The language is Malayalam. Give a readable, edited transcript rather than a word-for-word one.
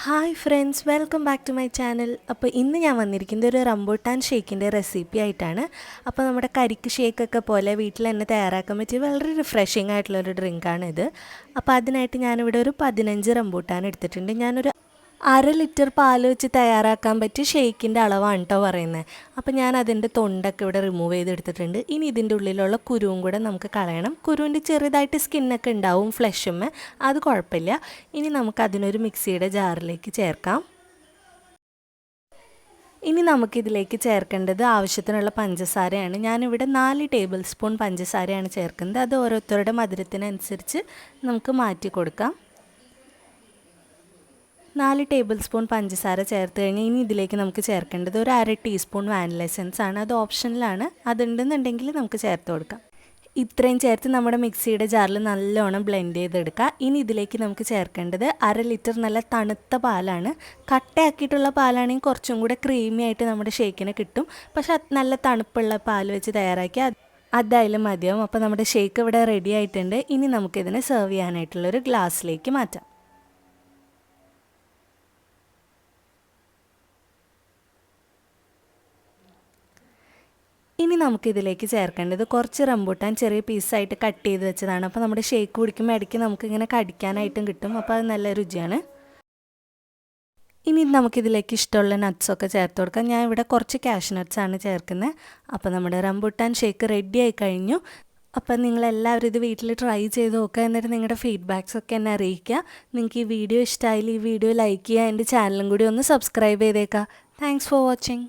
Hi friends, welcome back to my channel. അപ്പോൾ ഇന്ന് ഞാൻ വന്നിരിക്കുന്നത് ഒരു റംബൂട്ടാൻ ഷേക്കിൻ്റെ റെസിപ്പി ആയിട്ടാണ്. അപ്പോൾ നമ്മുടെ കരിക്ക് ഷേക്കൊക്കെ പോലെ വീട്ടിൽ തന്നെ തയ്യാറാക്കാൻ പറ്റിയ വളരെ റിഫ്രഷിംഗ് ആയിട്ടുള്ളൊരു ഡ്രിങ്കാണിത്. അപ്പോൾ അതിനായിട്ട് ഞാനിവിടെ ഒരു 15 റംബൂട്ടാൻ എടുത്തിട്ടുണ്ട്. ഞാനൊരു 1/2 ലിറ്റർ പാൽ വെച്ച് തയ്യാറാക്കാൻ പറ്റിയ ഷേക്കിൻ്റെ അളവാണ് കേട്ടോ പറയുന്നത്. അപ്പോൾ ഞാൻ അതിൻ്റെ തൊണ്ടൊക്കെ ഇവിടെ റിമൂവ് ചെയ്തെടുത്തിട്ടുണ്ട്. ഇനി ഇതിൻ്റെ ഉള്ളിലുള്ള കുരുവും കൂടെ നമുക്ക് കളയണം. കുരുവിൻ്റെ ചെറുതായിട്ട് സ്കിന്നൊക്കെ ഉണ്ടാവും ഫ്ലഷുമ്മേ, അത് കുഴപ്പമില്ല. ഇനി നമുക്കതിനൊരു മിക്സിയുടെ ജാറിലേക്ക് ചേർക്കാം. ഇനി നമുക്കിതിലേക്ക് ചേർക്കേണ്ടത് ആവശ്യത്തിനുള്ള പഞ്ചസാരയാണ്. ഞാനിവിടെ 4 ടേബിൾ സ്പൂൺ പഞ്ചസാരയാണ് ചേർക്കുന്നത്. അത് ഓരോരുത്തരുടെ മധുരത്തിനനുസരിച്ച് നമുക്ക് മാറ്റി കൊടുക്കാം. 4 ടേബിൾ സ്പൂൺ പഞ്ചസാര ചേർത്ത് കഴിഞ്ഞാൽ ഇനി ഇതിലേക്ക് നമുക്ക് ചേർക്കേണ്ടത് ഒരു 1/2 ടീസ്പൂൺ വാനില എസൻസ് ആണ്. അത് ഓപ്ഷനിലാണ്, അതുണ്ടെന്നുണ്ടെങ്കിൽ നമുക്ക് ചേർത്ത് കൊടുക്കാം. ഇത്രയും ചേർത്ത് നമ്മുടെ മിക്സിയുടെ ജാറിൽ നല്ലോണം ബ്ലെൻഡ് ചെയ്തെടുക്കുക. ഇനി ഇതിലേക്ക് നമുക്ക് ചേർക്കേണ്ടത് 1/2 ലിറ്റർ നല്ല തണുത്ത പാലാണ്. കട്ടയാക്കിയിട്ടുള്ള പാലാണെങ്കിൽ കുറച്ചും കൂടെ ക്രീമി ആയിട്ട് നമ്മുടെ ഷേക്കിന് കിട്ടും. പക്ഷെ നല്ല തണുപ്പുള്ള പാൽ വെച്ച് തയ്യാറാക്കി അതായാലും മതിയാവും. അപ്പോൾ നമ്മുടെ ഷേക്ക് ഇവിടെ റെഡി ആയിട്ടുണ്ട്. ഇനി നമുക്കിതിനെ സെർവ് ചെയ്യാനായിട്ടുള്ളൊരു ഗ്ലാസ്സിലേക്ക് മാറ്റാം. ഇനി നമുക്കിതിലേക്ക് ചേർക്കേണ്ടത് കുറച്ച് റംബൂട്ടാൻ ചെറിയ പീസായിട്ട് കട്ട് ചെയ്ത് വെച്ചതാണ്. അപ്പോൾ നമ്മുടെ ഷേക്ക് കുടിക്കുമ്പോൾ ഇടയ്ക്ക് നമുക്കിങ്ങനെ കടിക്കാനായിട്ടും കിട്ടും. അപ്പോൾ അത് നല്ല രുചിയാണ്. ഇനി നമുക്കിതിലേക്ക് ഇഷ്ടമുള്ള നട്ട്സൊക്കെ ചേർത്ത് കൊടുക്കാം. ഞാൻ ഇവിടെ കുറച്ച് കാഷ്യൂ നട്ട്സാണ് ചേർക്കുന്നത്. അപ്പോൾ നമ്മുടെ റംബൂട്ടാൻ ഷേക്ക് റെഡി ആയി കഴിഞ്ഞു. അപ്പം നിങ്ങളെല്ലാവരും ഇത് വീട്ടിൽ ട്രൈ ചെയ്ത് നോക്കുക. എന്നിട്ട് നിങ്ങളുടെ ഫീഡ്ബാക്സൊക്കെ എന്നെ അറിയിക്കുക. നിങ്ങൾക്ക് ഈ വീഡിയോ ഇഷ്ടമായാലും ഈ വീഡിയോ ലൈക്ക് ചെയ്യുക. എൻ്റെ ചാനലും കൂടി ഒന്ന് സബ്സ്ക്രൈബ് ചെയ്തേക്കുക. Thanks for watching.